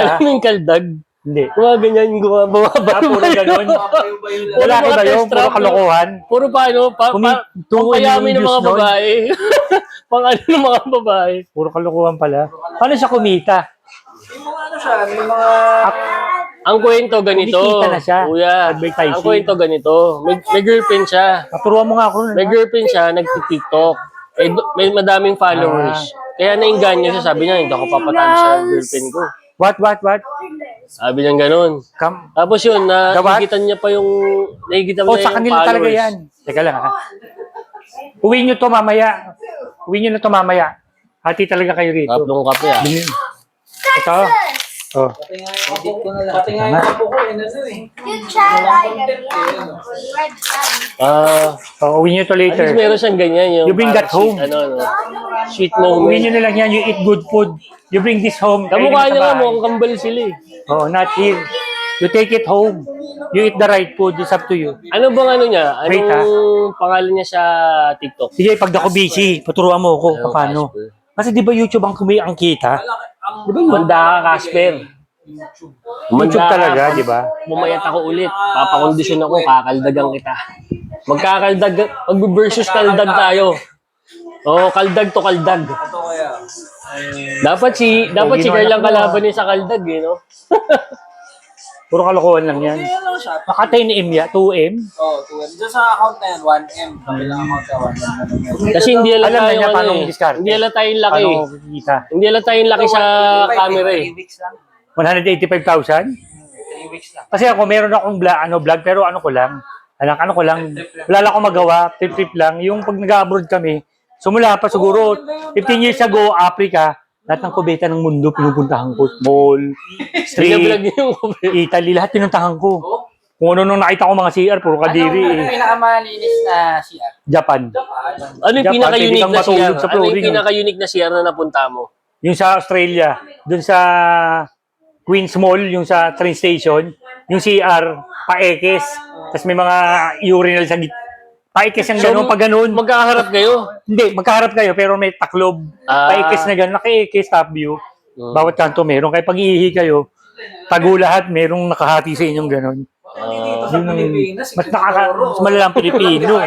Alam mo yung kaldag? Hindi. Ganyan, bumaba. Puro ganun. Wala ka ba yun? Puro kalokohan. Puro paano? Pampayamin ng mga babae. Pang ano ng mga babae. Puro kalokohan pala. Paano siya kumita? Yung mga ano siya, may mga... Ang kwento ganito. Kumikita na siya. Kuya, Advertising. ang kwento ganito. May girlfriend siya. Paturuan mo nga ako. May girlfriend siya, nagti-TikTok. May madaming followers. Kaya nainganyo siya, sabi niya, hindi ako papatalo sa girlfriend ko. What? Sabi niya ganun. Tapos yun, nahigitan niya pa yung sa kanila talaga yan. Teka lang ha. Uwi nyo to mamaya. Uwi nyo na to mamaya. Hati talaga kayo rito. Kaplong kape ah. Ito. Oh. Pati nga yung apo ko, ano eh. Uwi nyo to At later. least meron siyang ganyan. Yung You bring that home. Sweet Uwi moment. nyo na lang yan. You eat good food. You bring this home. Kamukha niya nga, mukhang kambal sila eh. Oh, not here. You take it home. You eat the right food. It's up to you. Ano bang ano niya? Wait, Anong pangalan niya sa TikTok? Sige, pag ako busy, paturuan mo ako paano. Kasi di ba YouTube ang ang kita? Di ba manda ka, Casper? YouTube talaga, di ba? Bumayat ako ulit. Papakondisyon ako, kakaldagan kita. Mag-versus kaldag tayo. Oo, kaldag to kaldag. Ito kaya. Dapat si Carl lang kalaban niya sa kaldag eh, no? Puro kalokohan lang yan. Kaya lang siya. Naka 10M ya, 2M. Oo, 2M. Diyan sa account na yan, 1M. Kabilang account na 1M. Kasi hindi Alam alata na niya yung paano ano eh. discard. Hindi alata yung laki. Paano kita? Hindi alata yung laki sa camera eh. 3 weeks lang. 185,000? 3 weeks lang. Kasi ako meron akong vlog pero ano ko lang. Wala lang akong magawa, trip lang. Yung pag nag-abroad kami, sumula pa siguro 15 years ago, Africa, lahat ng kubeta ng mundo pinupuntahan ko. Mall, street, Binablog niya yung comment. Italy, lahat pinuntahan ko. Kung ano nung nakita ko mga CR, puro kadiri Ano eh. pinakamalinis na CR? Japan. Ano yung Japan, pinaka-unique pwede kang na CR? matulog sa Ano yung flooring. pinaka-unique na CR na napunta mo? Yung sa Australia, dun sa Queen's Mall, yung sa train station, yung CR, paekes, tapos may mga urinal sa gitna. Paekes yung gano'n, pag gano'n. Magkakaharap kayo? Hindi, magkaharap kayo pero may taklob. Paekes na gano'n, naka-ekes, top view. Bawat kanto meron. Kaya pag iihi kayo, tago lahat, merong nakahati sa inyong gano'n. Mas malalang Pilipino.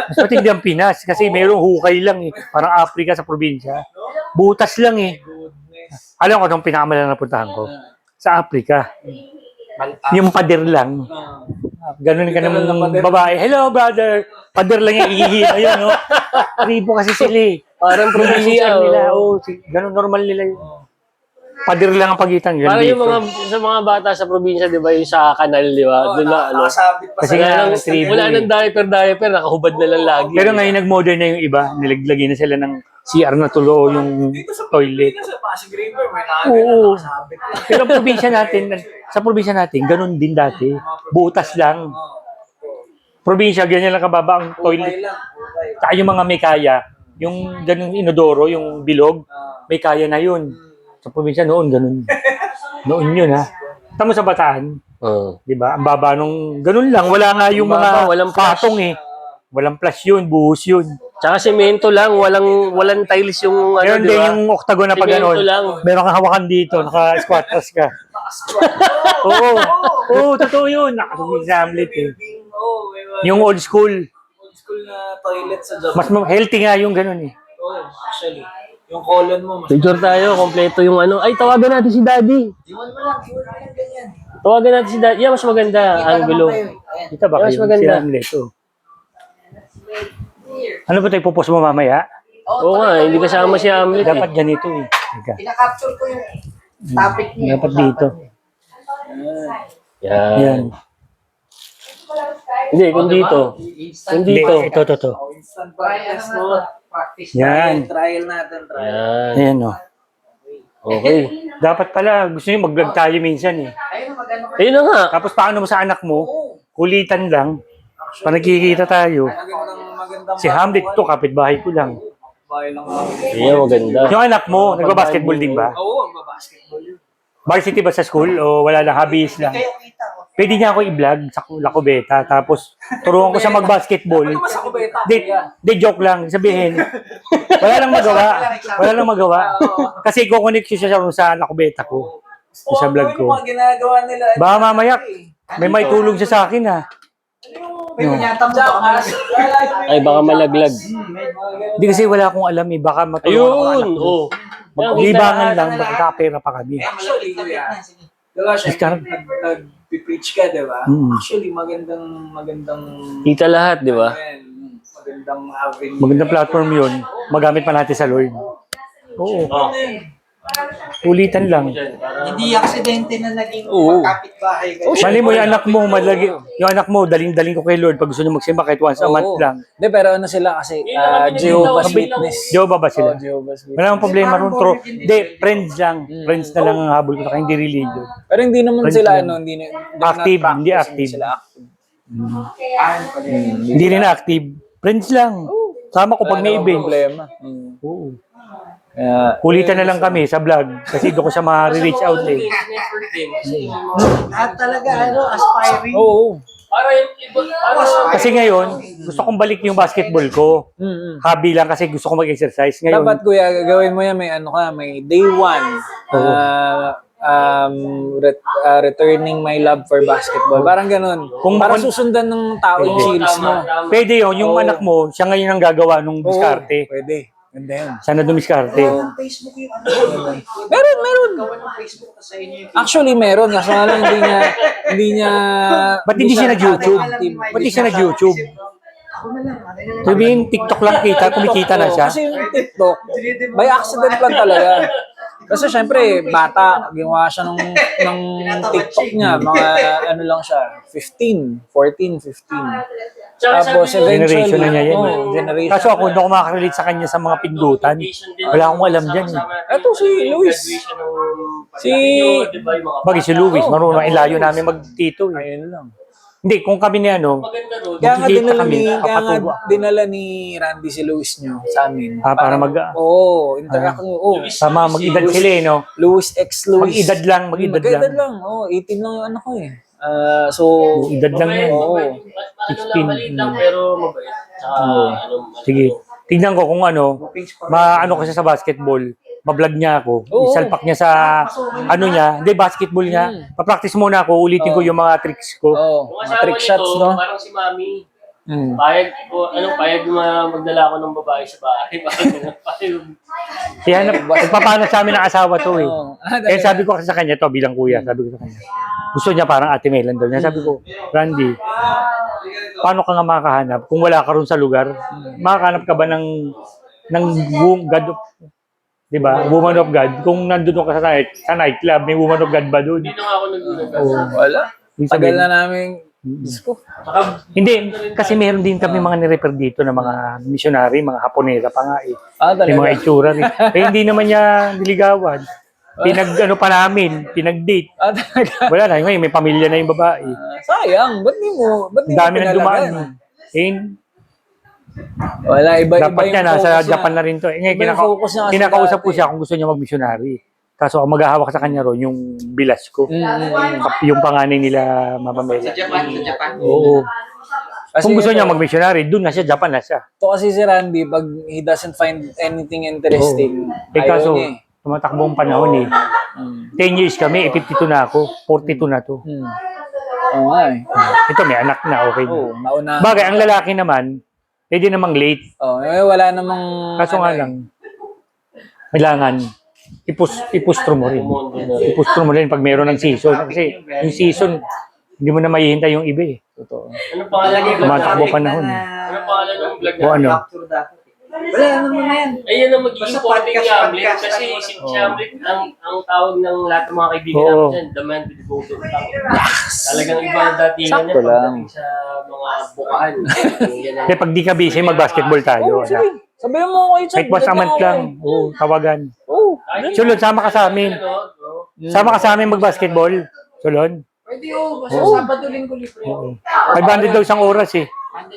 Mas matindi ang Pinas kasi merong hukay lang eh. Parang Africa sa probinsya. Butas lang eh. Alam ko nung pinakamalalang napuntahan ko. Sa Africa. Yung pader lang. Ganun ka naman babae. Hello, brother. Pader lang yung ihihi. Ayun, no? Tribo kasi sila eh. Parang probinsya. nila. Oh, ganun normal nila yun. Pader lang ang pagitan. Parang yung sa mga bata sa probinsya, di ba, yung sa kanal, di ba? Doon na, ano. Kasi nga, Wala nang diaper, nakahubad na lang lagi. Pero ngayon nag-modern na yung iba. Nilaglagay na sila ng CR na tulo yung toilet. Sa Pasig River, may Oo. nakasabit lang. Pero sa probinsya natin, ganun din dati. Butas lang. Probinsya, ganyan lang kababa ang toilet. Okay lang. Okay. Saka yung mga may kaya, yung ganun inodoro, yung bilog, may kaya na yun. Sa probinsya noon, ganun. Noon yun ha. Tama sa Bataan, di ba? Ang baba nung, ganun lang. Wala nga yung mga walang flash. patong eh. Walang flash yun, buhos yun. Tsaka semento lang, walang tiles yung ano, Meron di din ba? yung oktagon na pag Semento ganun. lang. Meron kang hawakan dito, naka-squatters ka. Oo, oo, totoo yun. Nakatugin sa Hamlet eh. Oo, may mga Yung old school, old school na toilet sa Japan. mas healthy nga yung ganun eh. Oo, actually. Yung colon mo, mas... Picture tayo, kompleto yung ano. Ay, tawagan natin si Daddy. Iwan mo lang ganyan. Tawagan natin si Daddy. Yeah, mas maganda, angulo. Kita ba Mas kayo? maganda. Si Hamlet, oh. Ano ba tayo pupos mo mamaya? Oo nga, hindi kasama si Hamlet Dapat eh. ganito eh. Teka, Pinaka-capture ko yung topic niya. dapat dito. Yan. Yan. Hindi, kung dito. Kung Hindi, dito. ito. Instant practice mo. Practice. Yan. Trial natin, trial. Yan. Ayan oh. Okay. Dapat pala, gusto nyo mag-vlog tayo minsan eh. Ayun, magano ka. Ayun na nga. Tapos paano mo sa anak mo, kulitan lang, pa nagkikita tayo. Magandang Si Hamlet to, kapitbahay ko lang. bahay lang ako. Ayun, maganda. Yung anak mo, nagba-basketball din ba? Oo, magbabasketball yun. Varsity ba sa school o wala lang, hobbies lang? Kaya kita ko. Pwede niya ako i-vlog sa La Cubeta, tapos turuan ko siya mag-basketball. Ano mas ako beta? Di joke lang, sabihin. Wala lang magawa. Kasi kukonek siya sa La Cubeta ko. sa vlog ko. Yung mga ginagawa nila. Baka mamaya, may tulong siya sa akin ha. May kunyata mo ba? Ay, baka malaglag. Hindi kasi wala akong alam eh. Baka matulungan ako Ayun, anak ko. oh. Libangan lang, magkakapera pa kami. Actually, kuya. Diba siya, Discount. nag-preach ka, diba? Mm. Actually, magandang Kita lahat, di ba? magandang avenue. Magandang platform yun. Magamit pa natin sa Lord. Oo. Ulitan lang. Hindi aksidente na naging Oo. kapitbahay kayo. Mali mo yung anak mo, yung anak mo, daling ko kay Lord pag gusto niyo magsimba kahit once a month lang. Hindi, pero ano sila kasi, Jehovah's Witness. Jehovah ba sila? Jehovah's Witness. Wala akong problema ron. Hindi, friends lang. Friends na lang ang habol ko. Hindi religion. Pero hindi naman Friends sila, lang. hindi Active, na-practice, hindi active. Sila active. Hindi rin active. Friends lang. Sama ko pag may Wala namang event. problema. Oo. Kaya, Kulitan na lang kami sa vlog kasi doon ko siya ma-reach out eh. At talaga, aspiring. oo. Para yung iba, Kasi ngayon, gusto kong balik yung basketball ko. Hobby lang kasi gusto ko mag-exercise. Ngayon, Dapat kuya, gagawin mo yan, may ano ka, may day one. Returning my love for basketball. Parang ganun. Kung Parang makon- susundan ng tao yung series mo. pwede yun. Yung anak mo, siya ngayon ang gagawa nung Oo, diskarte. pwede. Ganda yun. Sana dumiskarte. Facebook yung ano. Meron. Gawa ng Facebook sa inyo. Actually, meron. Kaso nga lang, hindi niya... Ba't hindi siya nag-YouTube? Ba't hindi siya nag-YouTube? Ako na lang. Ano na lang. Sabihin, TikTok lang kita, kumikita na siya. Kasi yung TikTok, by accident lang talaga. Kasi syempre, bata, ginawa siya ng TikTok niya. Mga ano lang siya, 15, 14, 15. Tapos eventually, Generation na niya yan. generation. Kaso ako, hindi ako makaka-relate sa kanya sa mga pindutan. Wala akong alam dyan eh. Ito si Luis. Bagay si Luis, marunong ilayo namin magtito eh. Ayun lang. Hindi, kung kami ni ano, Kaya nga magkikita dinala kami, ni, kaya nga kapatuwa. dinala ni Randy si Luis nyo sa amin. Para Interact nyo. sama mag-edad sila eh, no? Luis x Luis. Mag-edad lang, mag-edad lang. Mag-edad lang. 18 lang yung anak ko eh. So, Edad lang yan. oo. Maliit lang pero mabait. Tsaka, Sige. Tignan ko kung ano, maano ko siya sa basketball. Ma-vlog niya ako. Oo. Isalpak niya sa ano niya. Hindi, basketball niya. Pa-practice muna ako. Ulitin ko yung mga tricks ko. Oh, Yung mga trick asawa shots, nito, no? parang si Mami. Mm. Payag magdala ako ng babae sa bahay. Payag. Kaya nagpapanat sa amin ng asawa to eh. Oo. Kaya sabi ko kasi sa kanya to bilang kuya, sabi ko sa kanya. Gusto niya parang Ate Melan daw niya. Sabi ko, Randy, paano ka nga makahanap kung wala ka ron sa lugar? Makahanap ka ba ng God of, di ba? Woman of God. Kung nandun ka sa nightclub, may Woman of God ba doon? Hindi na nga ako nagdulag. Wala. Yung Tagal sabihin- na namin. Diyos ko. Hindi, kasi meron din kami mga nirefer dito na mga missionary, mga Haponera pa nga eh. Yung mga Talaga. itsura rin. Eh hindi naman niya niligawan. Pinag-ano pa namin, pinag-date. Talaga. Wala na, ngayon may pamilya na yung babae. Sayang. Ba't di mo Ang dami nang dumaan. Eh, Wala, iba dapat niya, yung nasa focus Japan niya. na rin to. Eh, ngayon, Iba yung focus niya kasi kinakausap ko dati. siya kung gusto niya mag-missionary. Kaso ang maghahawak sa kanya ron, yung bilas ko. Yung panganay nila, Mama Mela. Sa Japan. Oo. Kasi Kung gusto niya ito, mag-missionary, doon na siya, Japan na siya. ito kasi si Randy, pag he doesn't find anything interesting, Eh kaso, ayaw niya eh. tumatakbo ang panahon eh. 10 years kami, 52 na ako, 42 na to. Oo nga eh. Ito may anak na, okay na. Oo, nauna. Bagay, ang lalaki naman, pwede namang late. Wala namang... Kaso nga lang, kailangan, ipustro mo rin. Ipustro mo rin pag meron ng season. Kasi yung season, hindi mo na mahihintay yung iba eh. Totoo. Ano pangalan ng vlog Tumatakbo natin? panahon. Ano pangalan ng vlog O natin? ano? Capture dati. Wala naman na yan. Ayun ang magiging Basta konting podcast, Hamlet podcast, kasi ano, si Hamlet ang tawag ng lahat ng mga kaibigan Oo. namin dyan, the man with the photo. Talagang iba ang datingan niya Sakto lang. pagdating sa mga bukahan. Yan ang- Kaya pag di ka busy, mag-basketball tayo. Oo, sige. Sabihin mo ako Kahit once a month lang. Oo, tawagan. Oo. Sulod, sama ka sa amin. Ano, bro? Sama ka sa amin mag-basketball. Sulod. Pwede basta Sabado Linggo libre. Oo. 500 daw isang oras eh.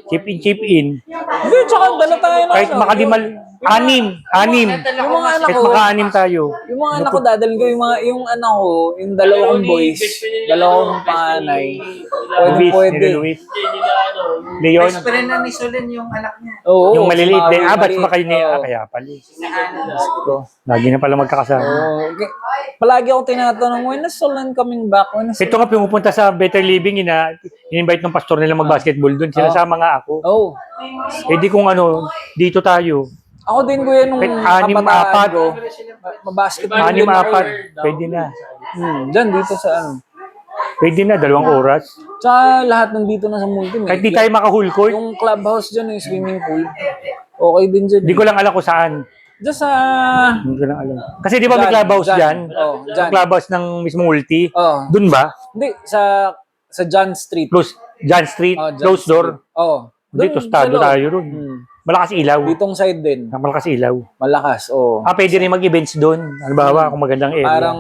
Chip in, chip in. Hindi, tsaka dala tayo na. Kahit makadimal, Anim. Yung mga anak Kahit ko, maka-anim tayo. yung mga anak ko dadalhin ko, yung anak ko, yung dalawa kong boys, dalawa kong panganay, pwede. Luis. Leon. Best friend na ni Solen yung anak niya. Oo, Yung maliliit si din. Maui, Ba't ba kayo niya? Oo. Kaya pala. Ko. Lagi na pala magkakasama. Okay. Palagi ako tinatanong, when is Solen coming back? When is Ito nga pumupunta sa Better Living, in-invite ng pastor nila mag-basketball doon. Sinasama nga ako. Oh, Eh di kung ano, dito tayo. ako din kuya nung Kahit anim, kabataan apat. ko, mabasketball Anim, din ako. apat. Pwede na. Diyan, dito sa ano. Pwede na, 2 oras. Tsaka lahat nandito na sa multi. Kahit di tayo maka-whole court, Yung clubhouse dyan, yung swimming pool. Okay din dyan. di ko lang alam kung saan. Diyan sa... Hindi ko lang alam. Kasi di ba may Dyan, clubhouse dyan. dyan? Oh, dyan. Yung clubhouse ng mismo multi. Oh. Doon ba? Hindi, sa John Street. Close. John Street, Oh, John close door. Street. Oh. Hindi, Doon, tostado sa loob. tayo ron. Malakas ilaw. Ditong side din. Malakas ilaw. Malakas, oh. Pwede rin mag-events doon. Halimbawa, kung magandang area. Parang,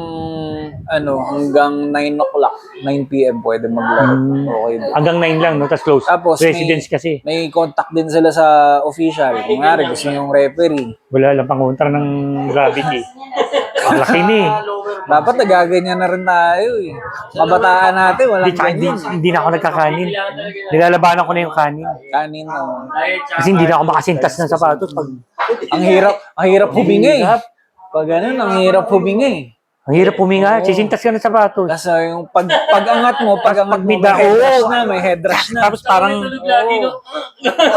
hanggang 9 o'clock, 9 p.m. pwede maglaro. Okay din. Hanggang 9 lang, no? Tapos close. Tapos, Residence kasi. May contact din sila sa official. Kung nga gusto yung referee. Wala lang pang kontra ng Gravity. Ang laki ni. Dapat nagaganyan na rin tayo eh. Kabataan natin, walang Hindi, ganyan. hindi na ako nagkakanin. Nilalabanan ko na yung kanin. Kanin, oh. Kasi hindi na ako makasintas ng sapatos. Ang hirap huminga eh. Pag ganun, ang hirap huminga eh. Ang hirap puminga. Sisintas ka ng sapatos. Kasi yung pag-angat mo, may bida, head rush na, may head rush na. Tapos parang...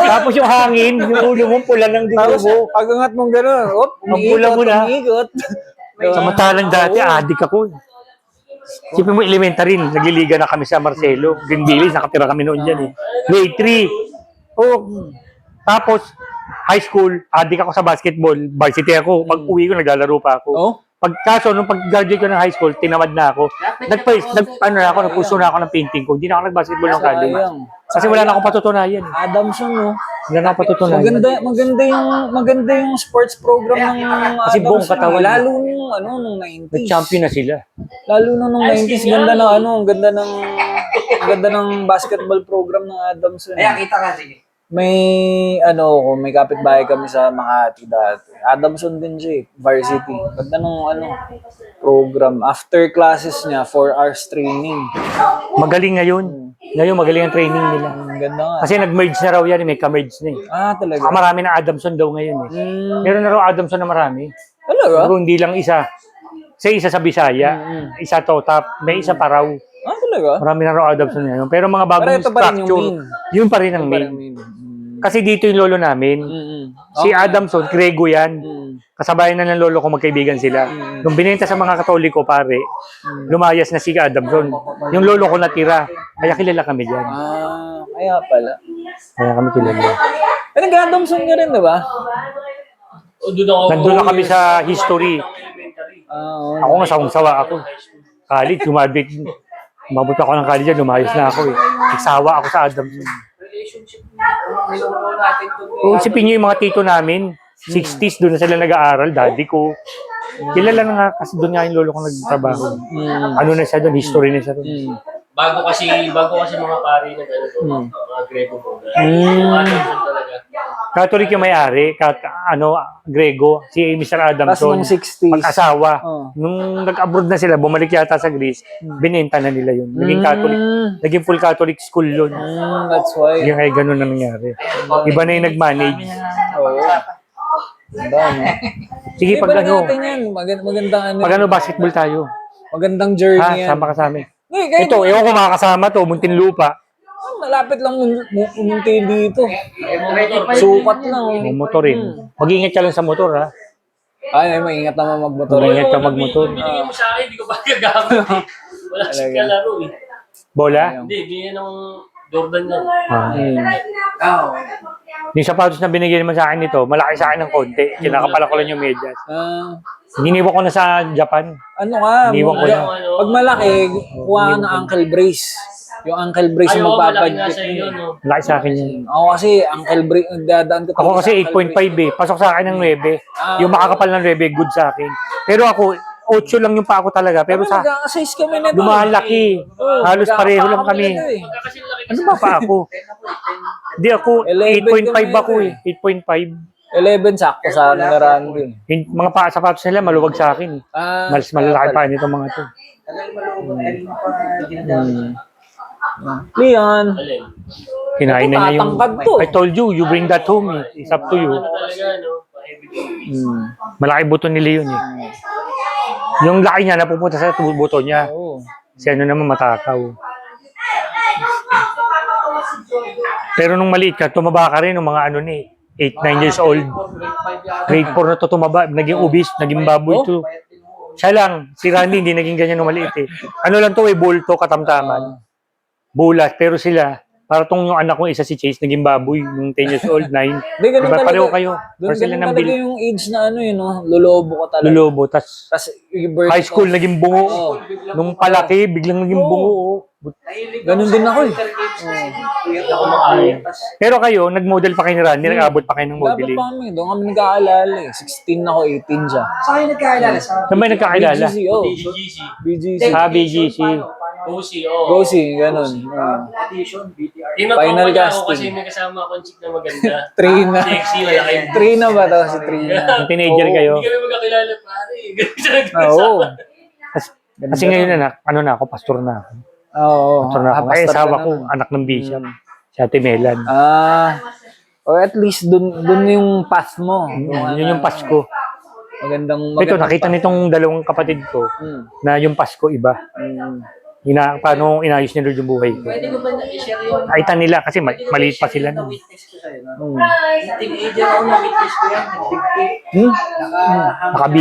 Tapos yung hangin, yung ulo mo pula ng dugo Tapos mo. pag-angat mo gano'n, Ang bula mo na. umiikot. Samantalang dati, adik ako. Sipin mo elementary, nagliliga na kami sa Marcelo. Green Village, nakatira kami noon dyan eh. Grade 3. Oh, tapos, high school, adik ako sa basketball. Varsity ako. Pag uwi ko, naglalaro pa ako. Oh? Pagkaso, nung pag-graduate ko ng high school, tinamad na ako. Nagpuso na ako ng painting ko. Hindi na ako nag-basketball ng college. Sayang. Kasi wala na akong patutunayan. Adamson, no? Wala na akong patutunayan. Maganda yung sports program ng Kasi buong Adamson, katawan. lalo nung 90s. Nag-champion na sila. Lalo nung 90s, ganda ng basketball program ng Adamson. Kaya kita ka, sige. May kapitbahay kami sa Makati dati. Adamson din siya eh, Varsity. Ganda ng program. After classes niya, 4 hours training. Magaling ngayon. Ngayon, magaling ang training nila. Ang ganda nga. Kasi nag-merge na raw yan, may ka-merge na eh. Talaga. Saka marami na Adamson daw ngayon eh. Meron na raw Adamson na marami. Talaga? Pero hindi lang isa. Isa sa Bisaya, isa Totap, may isa pa raw. Talaga? Marami na raw Adamson ngayon. Pero mga bagong Pero ito pa rin yung structure, yun pa rin ang main. Kasi dito yung lolo namin. Si Adamson, Grego yan. Kasabayan na ng lolo ko, magkaibigan sila. Nung binenta sa mga Katoliko, pare, lumayas na si Adamson. Yung lolo ko natira. Kaya kilala kami dyan. Kaya pala. Kaya kami kilala. Nag-Adamson nga rin, di ba? Nandun na kami sa history. Ako nga sawang-sawa ako. College, lumabit. Umabot ako ng college, lumayas na ako eh. Nagsawa ako sa Adamson. Kung isipin niyo yung mga tito namin, 60s, doon na sila nag-aaral, daddy ko. Kilala na nga, kasi doon nga yung lolo ko nagtrabaho. Ano na siya doon, history na siya doon. Bago kasi mga pari na mga Grego po. Talaga. Catholic yung may-ari, Grego, si Mr. Tapos Adamson, nung 60s. mag-asawa. Nung nag-abroad na sila, bumalik yata sa Greece, binenta na nila yun. Naging Catholic, naging full Catholic school yun. That's why. Yung ay ganun na nangyari. Iba na yung nag-manage. Oo. Ganda, no? Sige, pag Ibalik ano, natin yan. Magandang pag ano, basketball tayo. Magandang journey Ha, yan. sama ka sa amin. Kahit Ito, ewan ko makakasama to, Muntinlupa. malapit lang umunti dito. Sukat lang. May motorin. Mag-ingat ka lang sa motor, ha? Ay, maingat naman magmotor. Mag-ingat ka magmotor. Binigyan mo sa akin, hindi ko ba gagamit eh. Wala siyang kalaro eh. Bola? Hindi, binigyan ng Jordan yan. Yung sapatos na binigyan naman sa akin nito, malaki sa akin ng konti. Kinakapalan ko lang yung medyas. Iniwan ko na sa Japan. Ano ka? Iniwan ko na. Pag malaki, kuha ka ng ankle brace. Yung ankle brace yung magpapadjit. Malaki sa akin yun. Ako kasi, ankle brace, dadaan ko Ako kasi 8.5 eh. Pasok sa akin ng 9. Yung makakapal ng 9, good sa akin. Pero ako, 8 lang yung pa ako talaga. Pero sa Magkakasize kami na lumalaki. Halos pareho lang kami. Ano ba pa ako? Hindi ako, 8.5 ako eh. 8.5. 11 sakto sa amin na Randy. Yung mga sapatos nila maluwag sa akin. Mas malalaki pa nitong mga to. Tagal malubog. Kanina pa dinadami. Leon, Alin? Kinain na niya yung... tatangkad to. I told you, you bring that home. Eh. It's up to you. Ano talaga, no? Malaki buto ni Leon eh. Yung laki niya napupunta sa buto niya. Oo. Si ano naman matakaw. Pero nung maliit ka, tumaba ka rin ng mga ano ni 8, 9 years old. Grade 4 na to tumaba. Naging obese, naging baboy to. Siya lang, si Randy hindi naging ganyan nung maliit eh. Ano lang to eh, bulto, katamtaman. Bulat, pero sila, para tong yung anak ko isa si Chase, naging baboy nung 10 years old, 9. Hindi, ganun Diba, talaga. pareho kayo. Doon Pero sila ganun nang talaga yung age na ano yun, no? Lolobo ka talaga. lulubo. Tas Tapos yung birth high school, naging bungo. Oo. Nung palaki, biglang naging bungo. Oh. Ganun din ako eh. Ako makaya. Pero kayo, nag-model pa kayo ni Randy, nag-abot pa kayo ng Dapat modeling. pa kami. Doon kami nag-aalala eh. 16 ako, 18 siya. Saan kayo nagkakilala? Sa Saan ba yung nagkakilala? BGC, oh. BGC. BGC. BGC. OC, oh. Go see, ganun. audition, BTR. Final Final ako casting. kasi may kasama akong chick na maganda. Trina. Sexy, malaki. Trina ba to? Si Trina. Yung teenager Oo. kayo. Hindi kami magkakilala, pare. Oo. Kasi ngayon ano na ako, pastor na ako. Oo. Pastor na ako. Ay, pastor ka asawa ko, naman. anak ng bishop. Si Ate Melan. Or at least dun yung path mo. Yun yung Pasko. Magandang Ito, nakita nitong dalawang kapatid ko na yung Pasko iba. Paano inayos ni Lord yung buhay ko. Pwede ko ba na-share yung Nakita nila kasi maliit pa sila. nun. na-witness ko sa'yo? No? Teenager ako na-witness ko yan. Nag-dictate. Hmm? Nakahang Nakabi